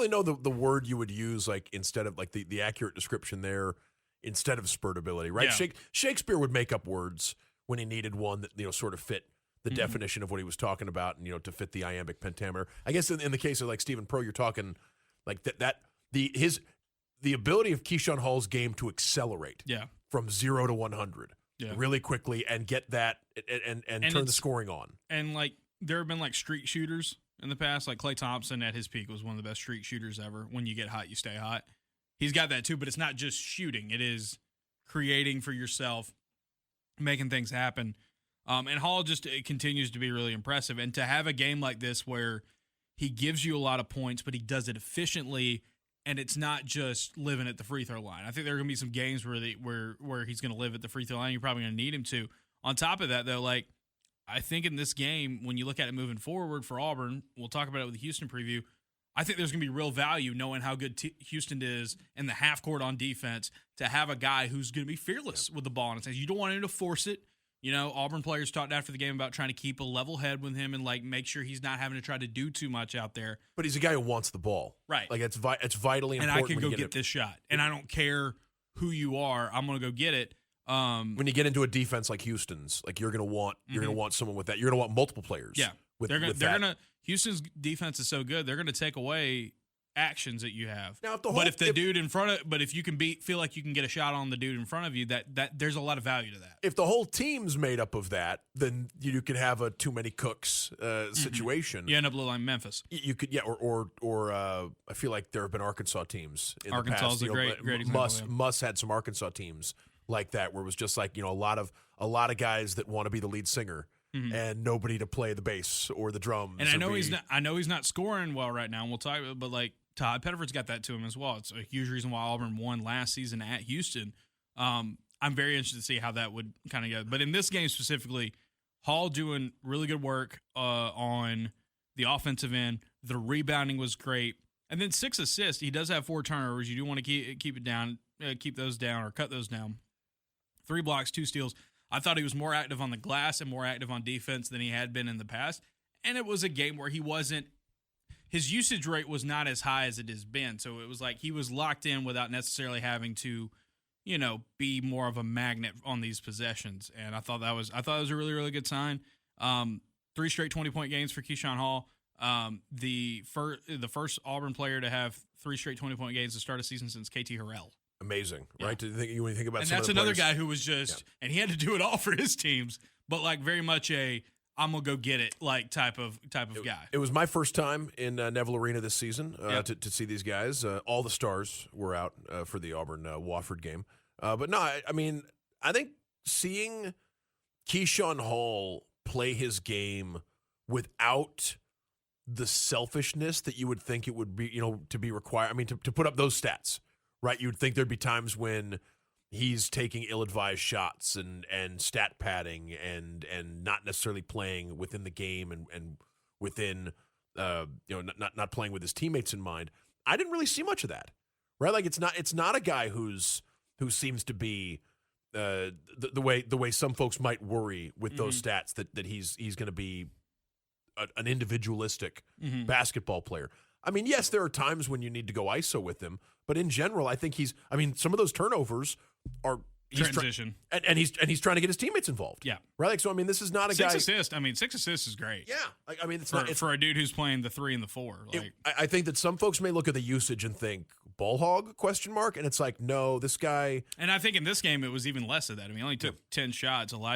really know the word you would use, like, instead of, like, the accurate description there, instead of spurt ability, right? Yeah. Shakespeare would make up words when he needed one that, sort of fit the definition of what he was talking about and, to fit the iambic pentameter. I guess in the case of, like, Stephen Pro, you're talking, like, the ability of Keyshawn Hall's game to accelerate from 0 to 100 really quickly and get that and turn the scoring on. And, like, there have been, like, streak shooters in the past. Like, Klay Thompson at his peak was one of the best streak shooters ever. When you get hot, you stay hot. He's got that too, but it's not just shooting. It is creating for yourself, making things happen. And Hall it continues to be really impressive. And to have a game like this where he gives you a lot of points, but he does it efficiently, and it's not just living at the free throw line. I think there are going to be some games where he's going to live at the free throw line. You're probably going to need him to. On top of that, though, like, I think in this game, when you look at it moving forward for Auburn, we'll talk about it with the Houston preview, I think there's going to be real value knowing how good Houston is in the half court on defense to have a guy who's going to be fearless with the ball in his hands. You don't want him to force it. Auburn players talked after the game about trying to keep a level head with him and, like, make sure he's not having to try to do too much out there. But he's a guy who wants the ball. Right. Like, it's vitally important. And I can go get this shot. And I don't care who you are. I'm going to go get it. When you get into a defense like Houston's, like, you're going to want someone with that. You're going to want multiple players. Yeah. Houston's defense is so good, they're going to take away actions that you have. Now, if you can feel like you can get a shot on the dude in front of you, that there's a lot of value to that. If the whole team's made up of that, then you could have a too many cooks situation. You end up like Memphis. You could, or I feel like there have been Arkansas teams in the past. Arkansas is a great example. Muss had some Arkansas teams like that, where it was just like, a lot of guys that want to be the lead singer. And nobody to play the bass or the drums. And I know he's not scoring well right now, and we'll talk about it, but, like, Tahaad Pettiford's got that to him as well. It's a huge reason why Auburn won last season at Houston. I'm very interested to see how that would kind of go. But in this game specifically, Hall doing really good work on the offensive end. The rebounding was great. And then 6 assists. He does have 4 turnovers. You do want to keep it down, keep those down or cut those down. 3 blocks, 2 steals. I thought he was more active on the glass and more active on defense than he had been in the past. And it was a game where his usage rate was not as high as it has been. So it was like he was locked in without necessarily having to, be more of a magnet on these possessions. And I thought that was a really, really good sign. 3 straight 20-point games for Keyshawn Hall. The first Auburn player to have 3 straight 20-point games to start a season since KT Harrell. Amazing, right? When you think about, and some that's of the another players, guy who was and he had to do it all for his teams, but, like, very much I'm gonna go get it, like, type of guy. It was my first time in Neville Arena this season to see these guys. All the stars were out for the Auburn Wofford game, but no, I think seeing Keyshawn Hall play his game without the selfishness that you would think it would be, to be required. I mean, to put up those stats. Right, you would think there'd be times when he's taking ill-advised shots and stat padding and not necessarily playing within the game and within not playing with his teammates in mind. I didn't really see much of that. Right, like it's not a guy who seems to be the way some folks might worry with those stats that he's going to be an individualistic basketball player. I mean, yes, there are times when you need to go ISO with him, but in general, I think some of those turnovers are transition, and he's trying to get his teammates involved. Yeah, right. Like, so, this is not a 6 assists. 6 assists is great. Yeah, it's for a dude who's playing the 3 and the 4. Like, I think that some folks may look at the usage and think ball hog ? And it's like, no, this guy. And I think in this game it was even less of that. He only took 10 shots.